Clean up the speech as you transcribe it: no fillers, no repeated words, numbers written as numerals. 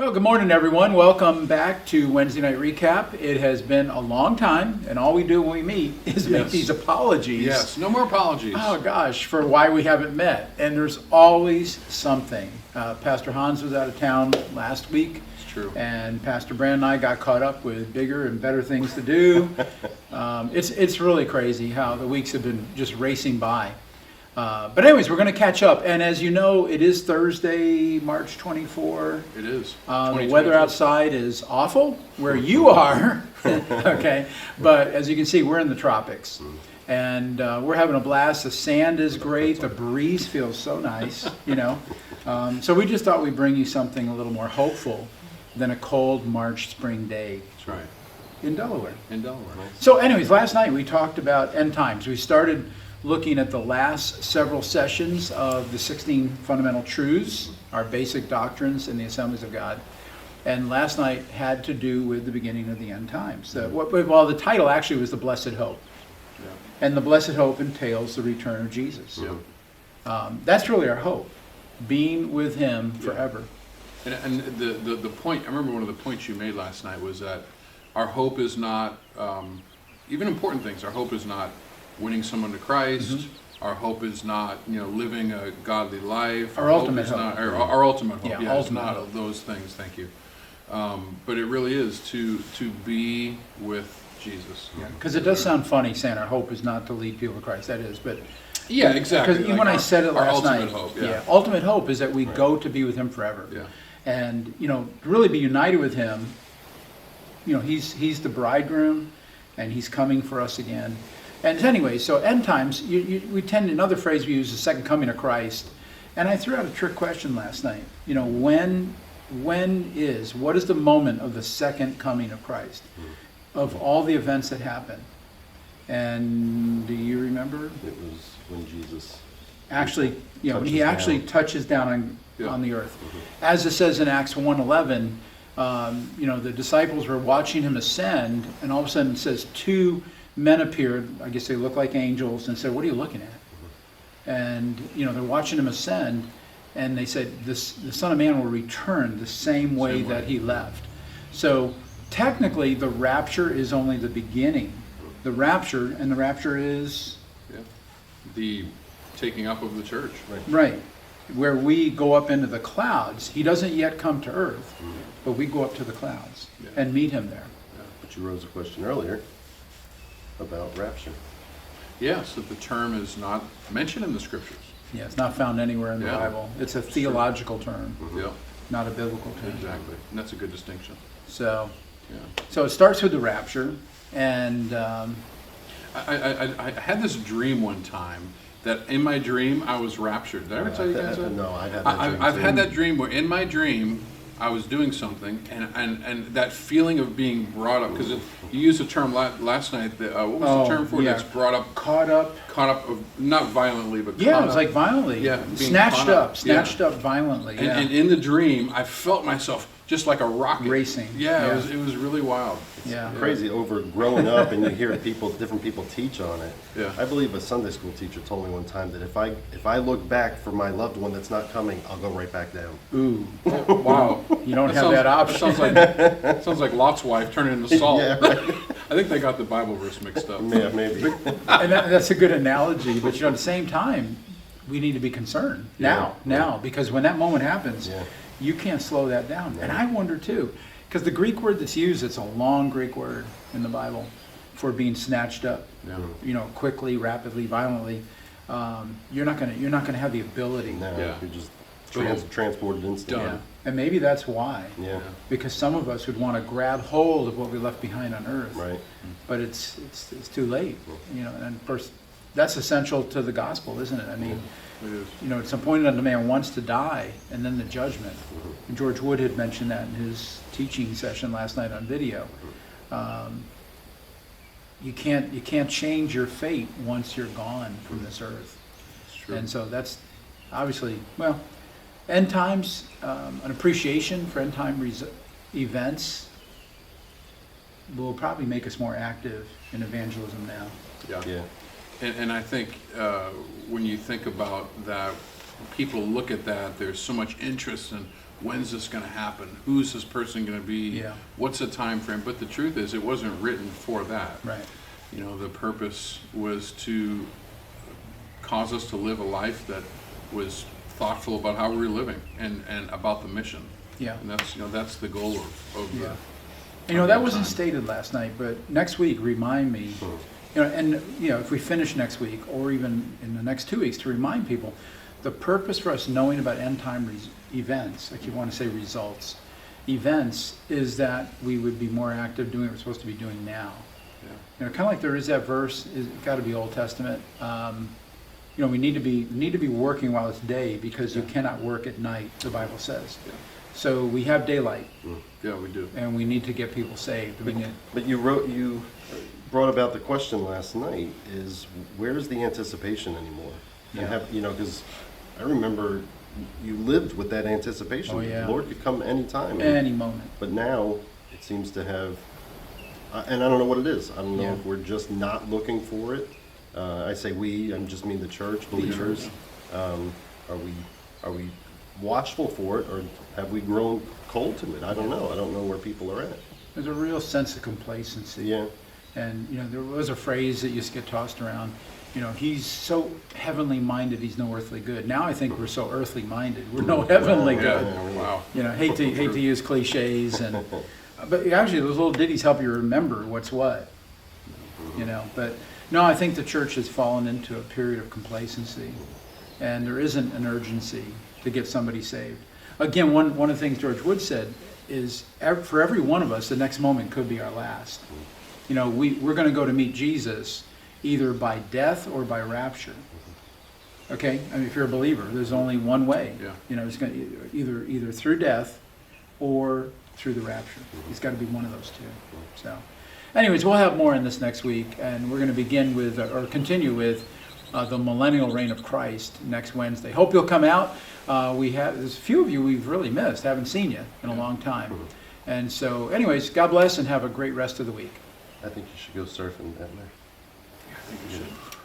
Well, good morning, everyone. Welcome back to Wednesday Night Recap. It has been a long time, and all we do when we meet is make these apologies. Yes, no more apologies. Oh, gosh, for why we haven't met. And there's always something. Pastor Hans was out of town last week. It's true. And Pastor Brand and I got caught up with bigger and better things to do. It's really crazy how the weeks have been just racing by. But anyways, we're going to catch up. And as you know, it is Thursday, March 24. It is. The weather outside is awful where you are. Okay. But as you can see, we're in the tropics. And we're having a blast. The sand is great. The breeze feels so nice, you know. So we just thought we'd bring you something a little more hopeful than a cold March spring day. That's right. In Delaware. In Delaware. So anyways, last night we talked about end times. We started looking at the last several sessions of the 16 fundamental truths, our basic doctrines in the Assemblies of God. And last night had to do with the beginning of the end times. Well, the title actually was The Blessed Hope. Yeah. And the Blessed Hope entails the return of Jesus. Yeah. That's really our hope, being with him forever. And the point, I remember one of the points you made last night was that our hope is not, even important things, our hope is not winning someone to Christ. Mm-hmm. Our hope is not, living a godly life. Our ultimate hope. Our ultimate hope. Yeah, it's not those things. Thank you. But it really is to be with Jesus. Because it does sound funny saying our hope is not to lead people to Christ. That is, but yeah, exactly. Because when I said it last night, ultimate hope. Ultimate hope is that we go to be with him forever. Yeah. And to really be united with him. He's the bridegroom, and he's coming for us again. And anyway, so end times, we tend, another phrase we use is the second coming of Christ. And I threw out a trick question last night. What is the moment of the second coming of Christ? Of all the events that happen? And do you remember? It was when Jesus actually, when he actually touches down on the earth. Mm-hmm. As it says in Acts 1:11, the disciples were watching him ascend, and all of a sudden it says two men appeared, I guess they look like angels, and said, "What are you looking at?" And they're watching him ascend, and they said, the Son of Man will return the same way that he left. So technically the rapture is only the beginning. The rapture is the taking up of the church. Right. Where we go up into the clouds. He doesn't yet come to earth, but we go up to the clouds and meet him there. But you rose a question earlier about rapture. Yes, that the term is not mentioned in the scriptures. Yeah, it's not found anywhere in the Bible. It's a theological term, not a biblical term. Exactly, and that's a good distinction. So it starts with the rapture, and I had this dream one time that in my dream I was raptured. Did I ever tell you guys that? No, I had that dream. I've had that dream where in my dream I was doing something, and that feeling of being brought up, because you used the term last night, what was the term for it? It's brought up? Caught up, not violently, but it was like violently. Yeah, snatched up violently. And in the dream, I felt myself just like a rocket. Racing. Yeah. It was really wild. Yeah. Crazy over growing up and you hear different people teach on it. Yeah. I believe a Sunday school teacher told me one time that if I look back for my loved one that's not coming, I'll go right back down. Ooh. Wow. You don't have that option. Sounds like Lot's wife turning into salt. Yeah, right. I think they got the Bible verse mixed up. Yeah, maybe. And that's a good analogy, but at the same time, we need to be concerned now, because when that moment happens, you can't slow that down. And I wonder too, because the Greek word that's used, it's a long Greek word in the Bible for being snatched up, quickly, rapidly, violently. You're not gonna have the ability. No, you're just transported instantly. Yeah. And maybe that's why. Yeah. Because some of us would want to grab hold of what we left behind on earth. Right. But it's too late. And of course, that's essential to the gospel, isn't it? I mean, It is. it's appointed unto man once to die, and then the judgment. And George Wood had mentioned that in his teaching session last night on video. You can't change your fate once you're gone from this earth. It's true. And so that's obviously, end times, an appreciation for end time events will probably make us more active in evangelism now. Yeah. And I think when you think about that, people look at that, there's so much interest in when's this going to happen? Who's this person going to be? Yeah. What's the time frame? But the truth is, it wasn't written for that. Right. You know, the purpose was to cause us to live a life that was thoughtful about how we were living and about the mission. Yeah. And that's, you know, that's the goal of Yeah. the. You know, that wasn't time. stated last night, but next week, remind me, you know, and, you know, if we finish next week, or even in the next 2 weeks, to remind people, the purpose for us knowing about end time events, like you want to say results, events, is that we would be more active doing what we're supposed to be doing now. Yeah. You know, kind of like there is that verse, it's got to be Old Testament. You know, we need to be working while it's day, because you cannot work at night, the Bible says. Yeah. So we have daylight, Yeah, we do. and we need to get people saved. We need, But you brought about the question last night, is where's the anticipation anymore? And Yeah. you know, because I remember you lived with that anticipation. Oh, yeah. The Lord could come anytime. any moment. But now it seems to have, and I don't know what it is. I don't know Yeah. if we're just not looking for it. I say we, I just mean the church, believers. Are we watchful for it, or have we grown cold to it? I don't know. I don't know where people are at. There's a real sense of complacency. Yeah. And, you know, there was a phrase that used to get tossed around, you know, he's so heavenly minded, he's no earthly good. Now I think we're so earthly minded, we're no heavenly good. Yeah, wow. You know, hate to use cliches, and but actually those little ditties help you remember what's what. You know, but no, I think the church has fallen into a period of complacency, and there isn't an urgency to get somebody saved. Again, one of the things George Wood said is, for every one of us, the next moment could be our last. You know, we're going to go to meet Jesus either by death or by rapture. Okay, I mean, if you're a believer, there's only one way. Yeah. You know, it's going to either through death or through the rapture. It's got to be one of those two. So, anyways, we'll have more on this next week, and we're going to begin with, or continue with, the millennial reign of Christ next Wednesday. Hope you'll come out. There's a few of you we've really missed, haven't seen you in a long time. And so, anyways, God bless and have a great rest of the week. I think you should go surfing that night. I think we should.